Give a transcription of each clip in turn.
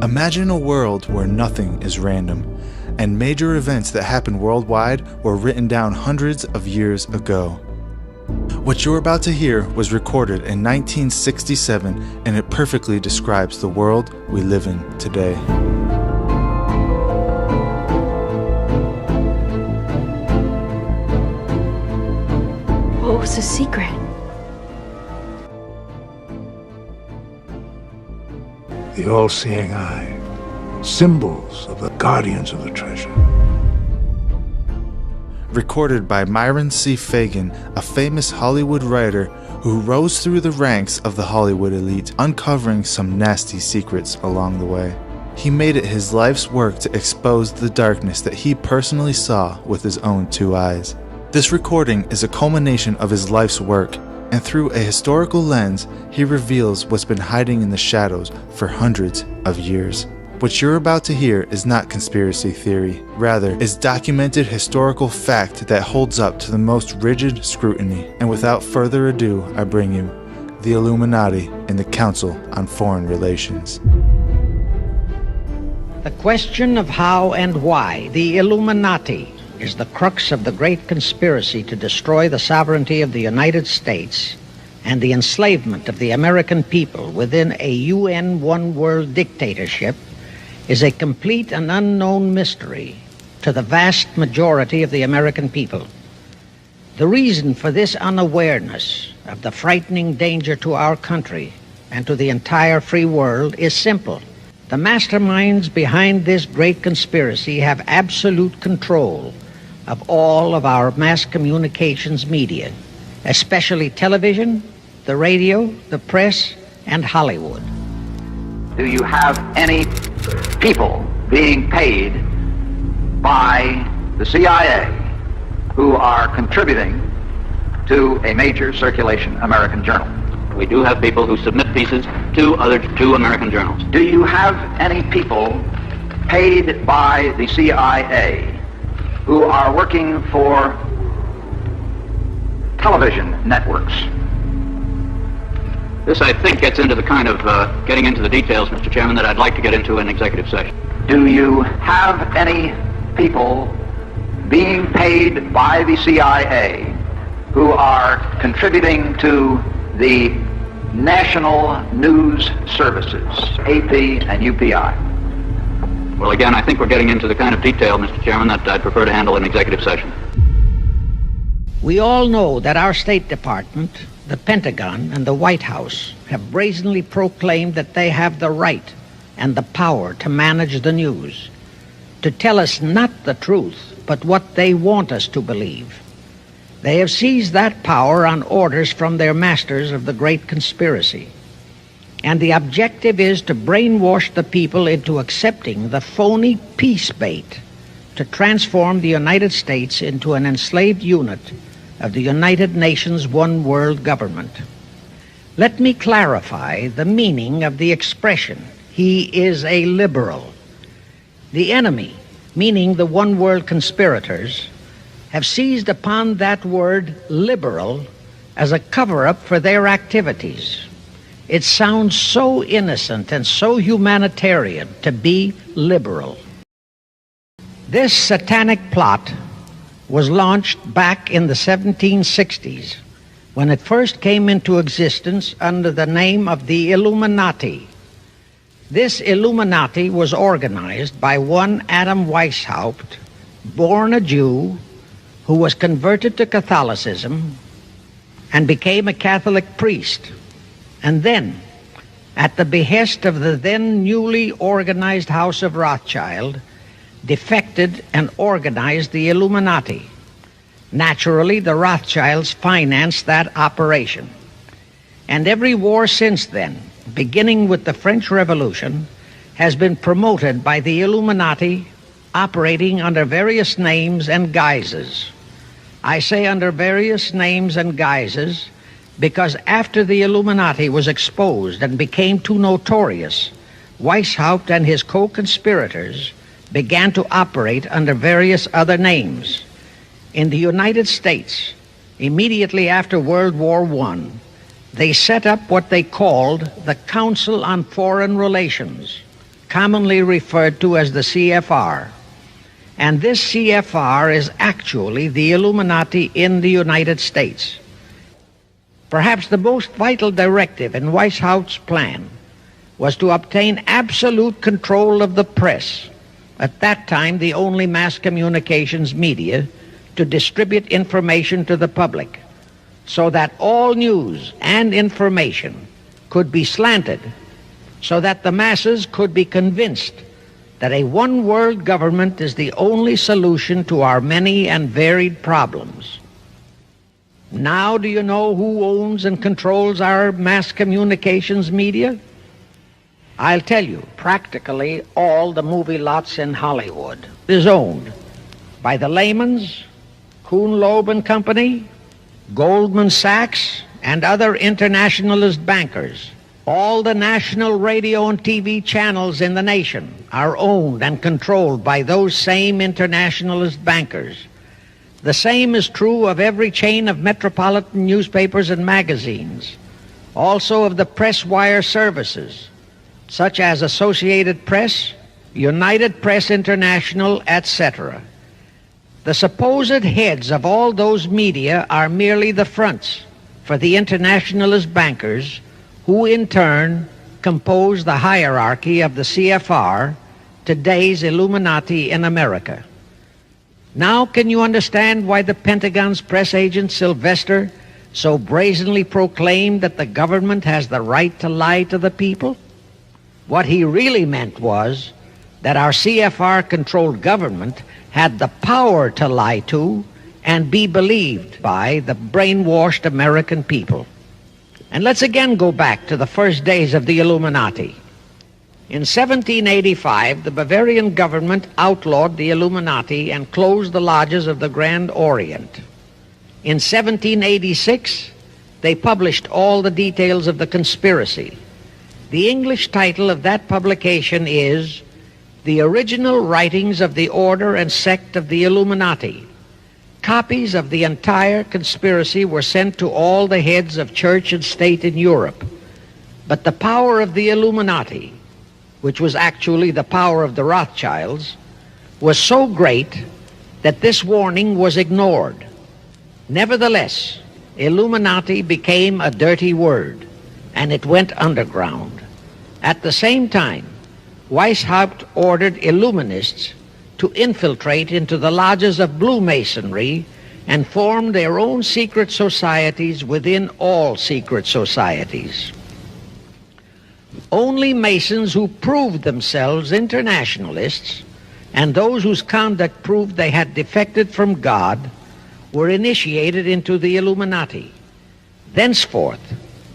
Imagine a world where nothing is random, and major events that happen worldwide were written down hundreds of years ago. What you're about to hear was recorded in 1967, and it perfectly describes the world we live in today. What was the secret? The all-seeing eye. Symbols of the guardians of the treasure. Recorded by Myron C. Fagan, a famous Hollywood writer who rose through the ranks of the Hollywood elite, uncovering some nasty secrets along the way. He made it his life's work to expose the darkness that he personally saw with his own two eyes. This recording is a culmination of his life's work, and through a historical lens, he reveals what's been hiding in the shadows for hundreds of years. What you're about to hear is not conspiracy theory, rather is documented historical fact that holds up to the most rigid scrutiny. And without further ado, I bring you the Illuminati and the Council on Foreign Relations. The question of how and why the Illuminati is the crux of the great conspiracy to destroy the sovereignty of the United States and the enslavement of the American people within a UN one-world dictatorship is a complete and unknown mystery to the vast majority of the American people. The reason for this unawareness of the frightening danger to our country and to the entire free world is simple. The masterminds behind this great conspiracy have absolute control of all of our mass communications media, especially television, the radio, the press, and Hollywood. Do you have any people being paid by the CIA who are contributing to a major circulation American journal? We do have people who submit pieces to two American journals. Do you have any people paid by the CIA who are working for television networks? This, I think, gets into the kind of getting into the details, Mr. Chairman, that I'd like to get into in executive session. Do you have any people being paid by the CIA who are contributing to the national news services, AP and UPI? Well, again, I think we're getting into the kind of detail, Mr. Chairman, that I'd prefer to handle in executive session. We all know that our State Department, the Pentagon, and the White House have brazenly proclaimed that they have the right and the power to manage the news, to tell us not the truth, but what they want us to believe. They have seized that power on orders from their masters of the great conspiracy. And the objective is to brainwash the people into accepting the phony peace bait to transform the United States into an enslaved unit of the United Nations one world government. Let me clarify the meaning of the expression, "he is a liberal." The enemy, meaning the one world conspirators, have seized upon that word liberal as a cover-up for their activities. It sounds so innocent and so humanitarian to be liberal. This satanic plot was launched back in the 1760s when it first came into existence under the name of the Illuminati. This Illuminati was organized by one Adam Weishaupt, born a Jew, who was converted to Catholicism and became a Catholic priest, and then, at the behest of the then newly organized House of Rothschild, defected and organized the Illuminati. Naturally, the Rothschilds financed that operation. And every war since then, beginning with the French Revolution, has been promoted by the Illuminati, operating under various names and guises. I say under various names and guises because after the Illuminati was exposed and became too notorious, Weishaupt and his co-conspirators began to operate under various other names. In the United States, immediately after World War I, they set up what they called the Council on Foreign Relations, commonly referred to as the CFR. And this CFR is actually the Illuminati in the United States. Perhaps the most vital directive in Weishaupt's plan was to obtain absolute control of the press, at that time the only mass communications media, to distribute information to the public, so that all news and information could be slanted, so that the masses could be convinced that a one-world government is the only solution to our many and varied problems. Now do you know who owns and controls our mass communications media? I'll tell you, practically all the movie lots in Hollywood is owned by the Lehmans, Kuhn Loeb and Company, Goldman Sachs, and other internationalist bankers. All the national radio and TV channels in the nation are owned and controlled by those same internationalist bankers. The same is true of every chain of metropolitan newspapers and magazines, also of the press wire services, such as Associated Press, United Press International, etc. The supposed heads of all those media are merely the fronts for the internationalist bankers, who in turn compose the hierarchy of the CFR, today's Illuminati in America. Now can you understand why the Pentagon's press agent Sylvester so brazenly proclaimed that the government has the right to lie to the people? What he really meant was that our CFR-controlled government had the power to lie to and be believed by the brainwashed American people. And let's again go back to the first days of the Illuminati. In 1785, the Bavarian government outlawed the Illuminati and closed the lodges of the Grand Orient. In 1786, they published all the details of the conspiracy. The English title of that publication is The Original Writings of the Order and Sect of the Illuminati. Copies of the entire conspiracy were sent to all the heads of church and state in Europe. But the power of the Illuminati, which was actually the power of the Rothschilds, was so great that this warning was ignored. Nevertheless, Illuminati became a dirty word, and it went underground. At the same time, Weishaupt ordered Illuminists to infiltrate into the lodges of Blue Masonry and form their own secret societies within all secret societies. Only Masons who proved themselves internationalists and those whose conduct proved they had defected from God were initiated into the Illuminati. Thenceforth,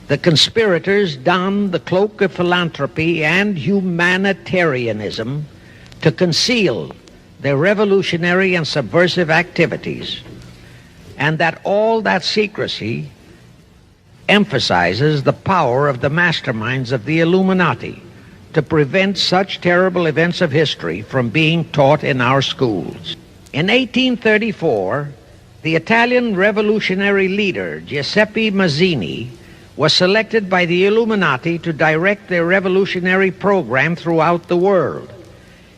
the conspirators donned the cloak of philanthropy and humanitarianism to conceal their revolutionary and subversive activities, and that all that secrecy emphasizes the power of the masterminds of the Illuminati to prevent such terrible events of history from being taught in our schools. In 1834, the Italian revolutionary leader Giuseppe Mazzini was selected by the Illuminati to direct their revolutionary program throughout the world.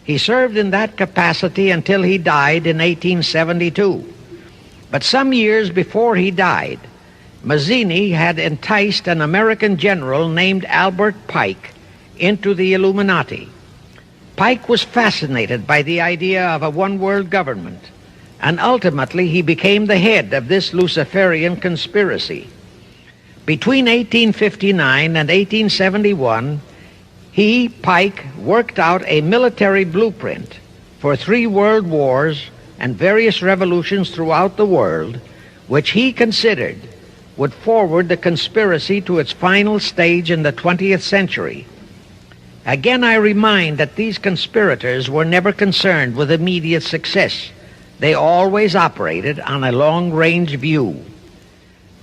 He served in that capacity until he died in 1872. But some years before he died, Mazzini had enticed an American general named Albert Pike into the Illuminati. Pike was fascinated by the idea of a one-world government, and ultimately he became the head of this Luciferian conspiracy. Between 1859 and 1871, he, Pike, worked out a military blueprint for 3 world wars and various revolutions throughout the world, which he considered would forward the conspiracy to its final stage in the 20th century. Again, I remind that these conspirators were never concerned with immediate success. They always operated on a long-range view.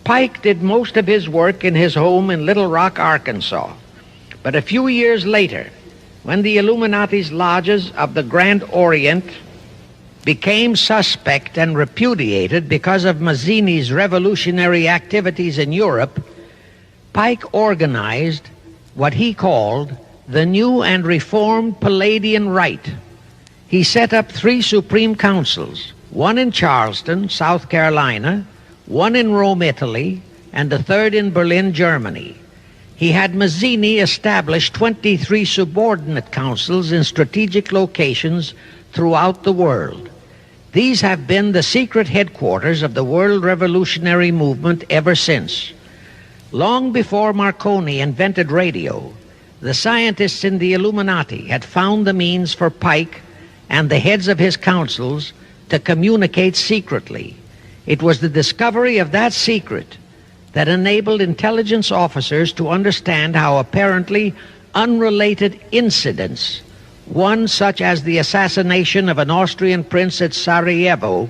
Pike did most of his work in his home in Little Rock, Arkansas. But a few years later, when the Illuminati's lodges of the Grand Orient became suspect and repudiated because of Mazzini's revolutionary activities in Europe, Pike organized what he called the new and reformed Palladian Rite. He set up 3 supreme councils, one in Charleston, South Carolina, one in Rome, Italy, and the third in Berlin, Germany. He had Mazzini establish 23 subordinate councils in strategic locations throughout the world. These have been the secret headquarters of the world revolutionary movement ever since. Long before Marconi invented radio, the scientists in the Illuminati had found the means for Pike and the heads of his councils to communicate secretly. It was the discovery of that secret that enabled intelligence officers to understand how apparently unrelated incidents, one such as the assassination of an Austrian prince at Sarajevo,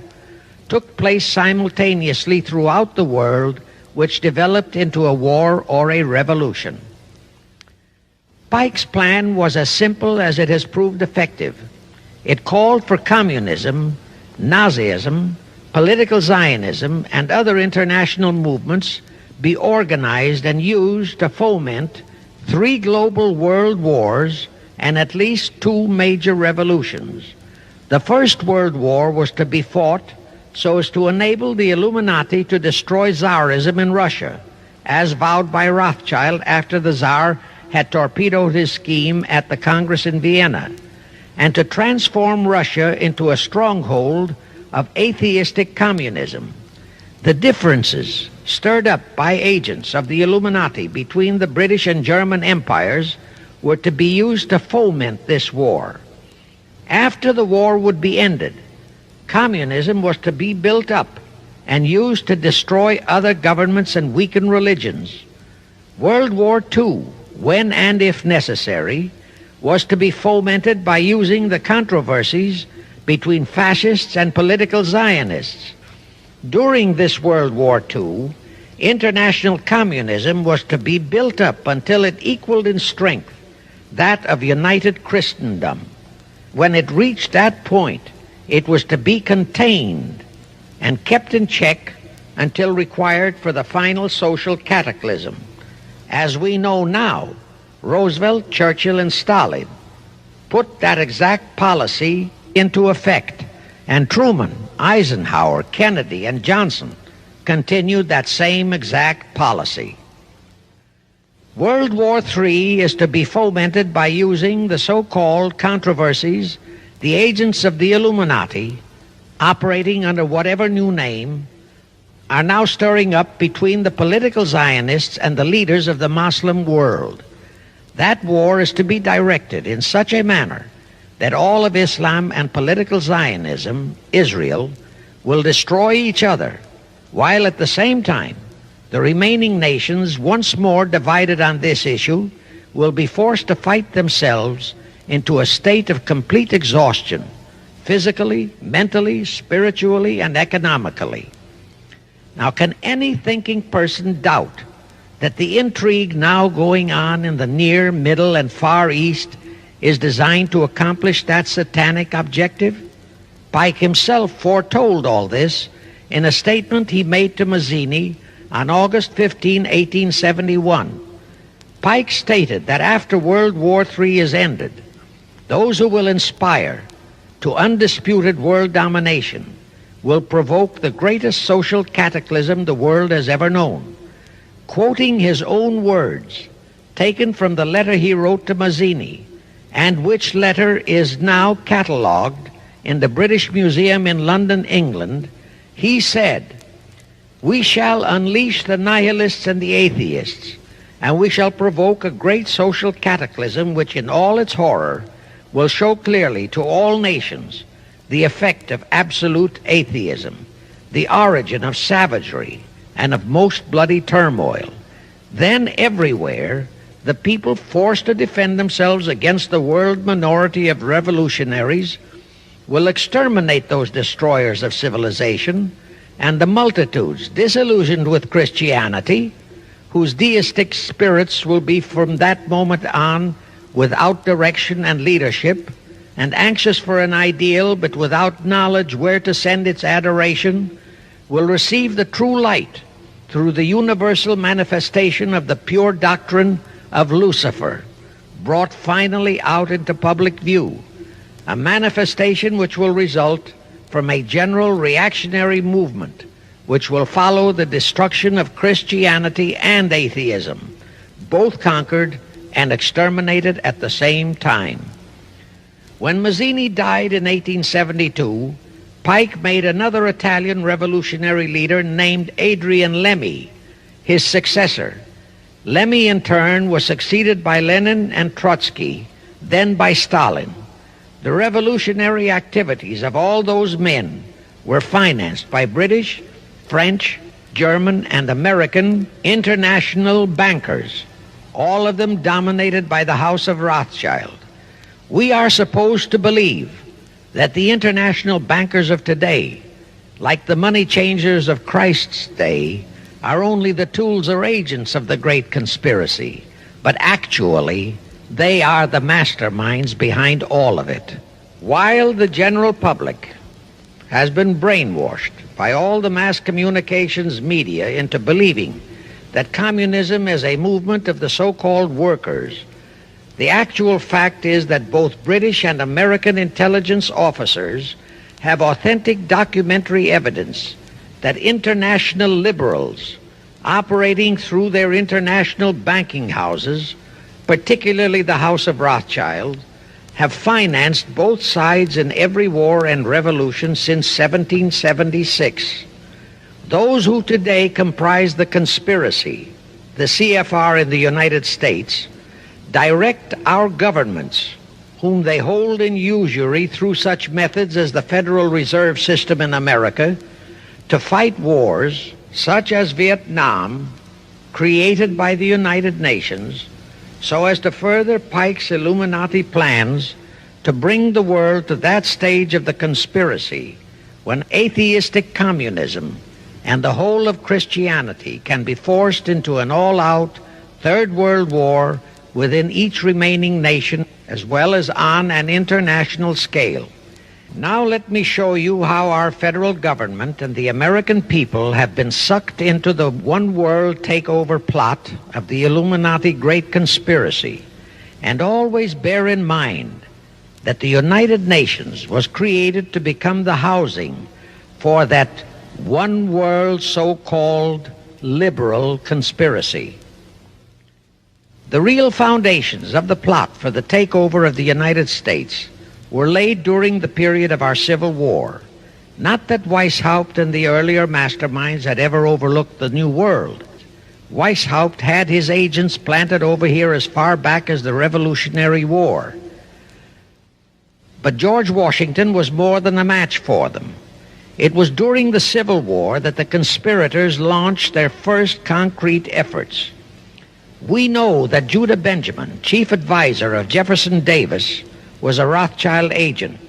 took place simultaneously throughout the world, which developed into a war or a revolution. Pike's plan was as simple as it has proved effective. It called for communism, Nazism, political Zionism, and other international movements be organized and used to foment 3 global world wars and at least 2 major revolutions. The First World War was to be fought so as to enable the Illuminati to destroy Tsarism in Russia, as vowed by Rothschild after the Tsar had torpedoed his scheme at the Congress in Vienna, and to transform Russia into a stronghold of atheistic communism. The differences stirred up by agents of the Illuminati between the British and German empires were to be used to foment this war. After the war would be ended, communism was to be built up and used to destroy other governments and weaken religions. World War II, when and if necessary, was to be fomented by using the controversies between fascists and political Zionists. During this World War II, international communism was to be built up until it equaled in strength that of united Christendom. When it reached that point, it was to be contained and kept in check until required for the final social cataclysm. As we know now, Roosevelt, Churchill, and Stalin put that exact policy into effect, and Truman, Eisenhower, Kennedy, and Johnson continued that same exact policy. World War III is to be fomented by using the so-called controversies the agents of the Illuminati, operating under whatever new name, are now stirring up between the political Zionists and the leaders of the Muslim world. That war is to be directed in such a manner that all of Islam and political Zionism, Israel, will destroy each other, while at the same time the remaining nations, once more divided on this issue, will be forced to fight themselves into a state of complete exhaustion, physically, mentally, spiritually, and economically. Now, can any thinking person doubt that the intrigue now going on in the Near, Middle, and Far East is designed to accomplish that satanic objective? Pike himself foretold all this in a statement he made to Mazzini on August 15, 1871. Pike stated that after World War III is ended, those who will inspire to undisputed world domination will provoke the greatest social cataclysm the world has ever known. Quoting his own words, taken from the letter he wrote to Mazzini, and which letter is now catalogued in the British Museum in London, England, he said, "We shall unleash the nihilists and the atheists, and we shall provoke a great social cataclysm which in all its horror will show clearly to all nations the effect of absolute atheism, the origin of savagery and of most bloody turmoil. Then everywhere the people forced to defend themselves against the world minority of revolutionaries will exterminate those destroyers of civilization, and the multitudes disillusioned with Christianity, whose deistic spirits will be from that moment on without direction and leadership, and anxious for an ideal but without knowledge where to send its adoration, will receive the true light through the universal manifestation of the pure doctrine of Lucifer. brought finally out into public view, a manifestation which will result from a general reactionary movement which will follow the destruction of Christianity and atheism, both conquered and exterminated at the same time. When Mazzini died in 1872, Pike made another Italian revolutionary leader named Adrian Lemmi his successor. Lemmi, in turn, was succeeded by Lenin and Trotsky, then by Stalin. The revolutionary activities of all those men were financed by British, French, German, and American international bankers, all of them dominated by the House of Rothschild. We are supposed to believe that the international bankers of today, like the money changers of Christ's day, are only the tools or agents of the great conspiracy, but actually they are the masterminds behind all of it. While the general public has been brainwashed by all the mass communications media into believing that communism is a movement of the so-called workers, the actual fact is that both British and American intelligence officers have authentic documentary evidence that international liberals operating through their international banking houses, particularly the House of Rothschild, have financed both sides in every war and revolution since 1776. Those who today comprise the conspiracy, the CFR in the United States, direct our governments, whom they hold in usury through such methods as the Federal Reserve System in America, to fight wars such as Vietnam, created by the United Nations, so as to further Pike's Illuminati plans to bring the world to that stage of the conspiracy when atheistic communism and the whole of Christianity can be forced into an all-out Third World War within each remaining nation, as well as on an international scale. Now let me show you how our federal government and the American people have been sucked into the one-world takeover plot of the Illuminati Great Conspiracy. And always bear in mind that the United Nations was created to become the housing for that one-world so-called liberal conspiracy. The real foundations of the plot for the takeover of the United States were laid during the period of our Civil War. Not that Weishaupt and the earlier masterminds had ever overlooked the New World. Weishaupt had his agents planted over here as far back as the Revolutionary War. But George Washington was more than a match for them. It was during the Civil War that the conspirators launched their first concrete efforts. We know that Judah Benjamin, chief advisor of Jefferson Davis, was a Rothschild agent.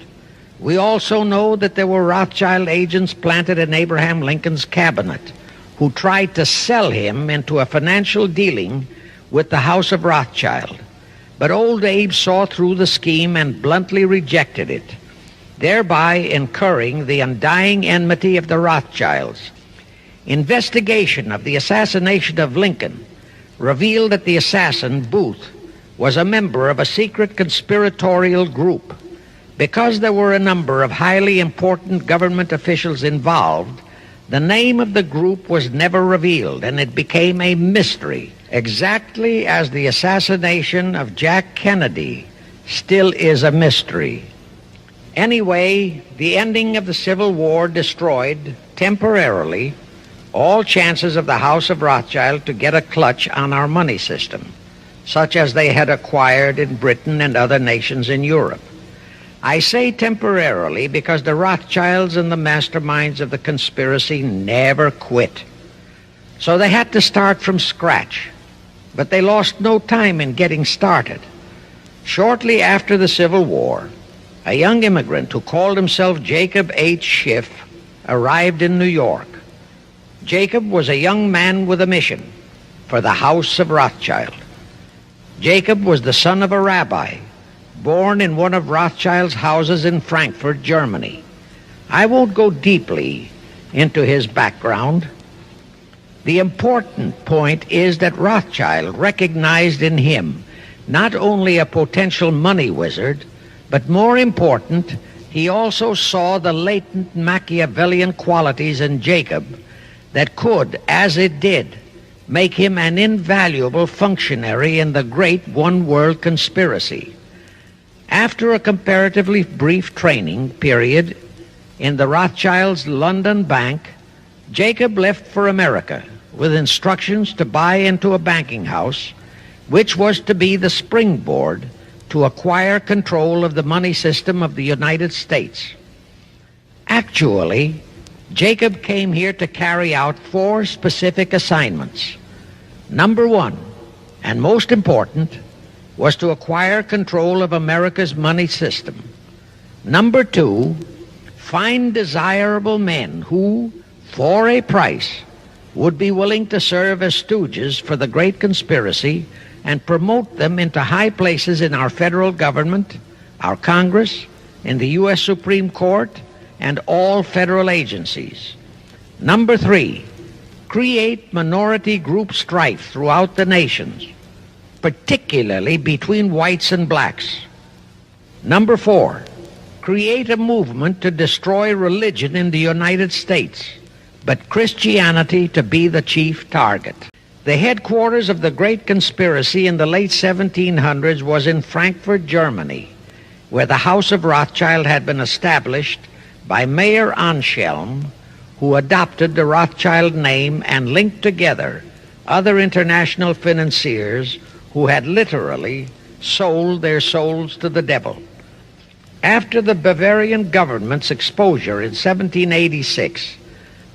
We also know that there were Rothschild agents planted in Abraham Lincoln's cabinet who tried to sell him into a financial dealing with the House of Rothschild. But old Abe saw through the scheme and bluntly rejected it, thereby incurring the undying enmity of the Rothschilds. Investigation of the assassination of Lincoln revealed that the assassin, Booth, was a member of a secret conspiratorial group. Because there were a number of highly important government officials involved, the name of the group was never revealed, and it became a mystery, exactly as the assassination of Jack Kennedy still is a mystery. Anyway, the ending of the Civil War destroyed, temporarily, all chances of the House of Rothschild to get a clutch on our money system, such as they had acquired in Britain and other nations in Europe. I say temporarily because the Rothschilds and the masterminds of the conspiracy never quit. So they had to start from scratch, but they lost no time in getting started. Shortly after the Civil War, a young immigrant who called himself Jacob H. Schiff arrived in New York. Jacob was a young man with a mission for the House of Rothschild. Jacob was the son of a rabbi, born in one of Rothschild's houses in Frankfurt, Germany. I won't go deeply into his background. The important point is that Rothschild recognized in him not only a potential money wizard, but more important, he also saw the latent Machiavellian qualities in Jacob that could, as it did, make him an invaluable functionary in the great one-world conspiracy. After a comparatively brief training period in the Rothschilds' London bank, Jacob left for America with instructions to buy into a banking house, which was to be the springboard to acquire control of the money system of the United States. Actually, Jacob came here to carry out 4 specific assignments. Number 1, and most important, was to acquire control of America's money system. Number 2, find desirable men who, for a price, would be willing to serve as stooges for the great conspiracy and promote them into high places in our federal government, our Congress, in the U.S. Supreme Court, and all federal agencies. Number 3, create minority group strife throughout the nations, particularly between whites and blacks. Number 4, create a movement to destroy religion in the United States, but Christianity to be the chief target. The headquarters of the great conspiracy in the late 1700s was in Frankfurt, Germany, where the House of Rothschild had been established by Mayer Anschelm, who adopted the Rothschild name and linked together other international financiers who had literally sold their souls to the devil. After the Bavarian government's exposure in 1786,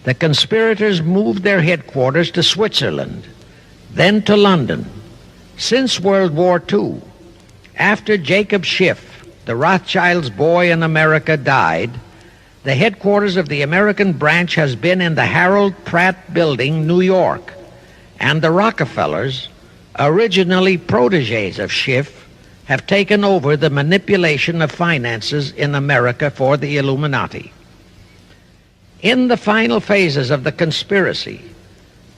the conspirators moved their headquarters to Switzerland, then to London. Since World War II, after Jacob Schiff, the Rothschilds' boy in America, died, the headquarters of the American branch has been in the Harold Pratt Building, New York, and the Rockefellers, originally protégés of Schiff, have taken over the manipulation of finances in America for the Illuminati. In the final phases of the conspiracy,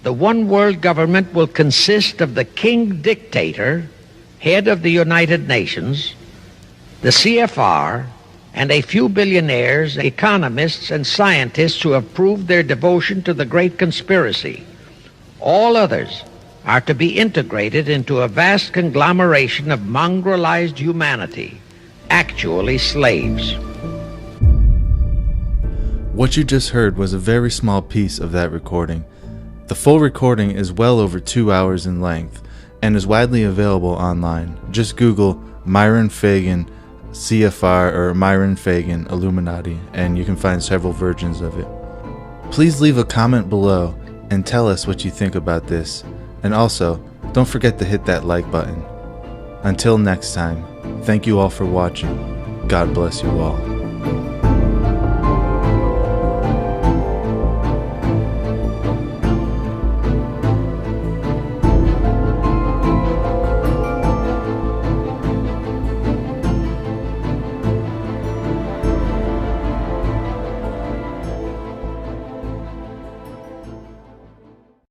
the one-world government will consist of the king dictator, head of the United Nations, the CFR, and a few billionaires, economists, and scientists who have proved their devotion to the great conspiracy. All others are to be integrated into a vast conglomeration of mongrelized humanity, actually slaves. What you just heard was a very small piece of that recording. The full recording is well over 2 hours in length and is widely available online. Just Google Myron Fagan CFR or Myron Fagan Illuminati and you can find several versions of it. Please leave a comment below and tell us what you think about this. And also, don't forget to hit that like button. Until next time, thank you all for watching. God bless you all.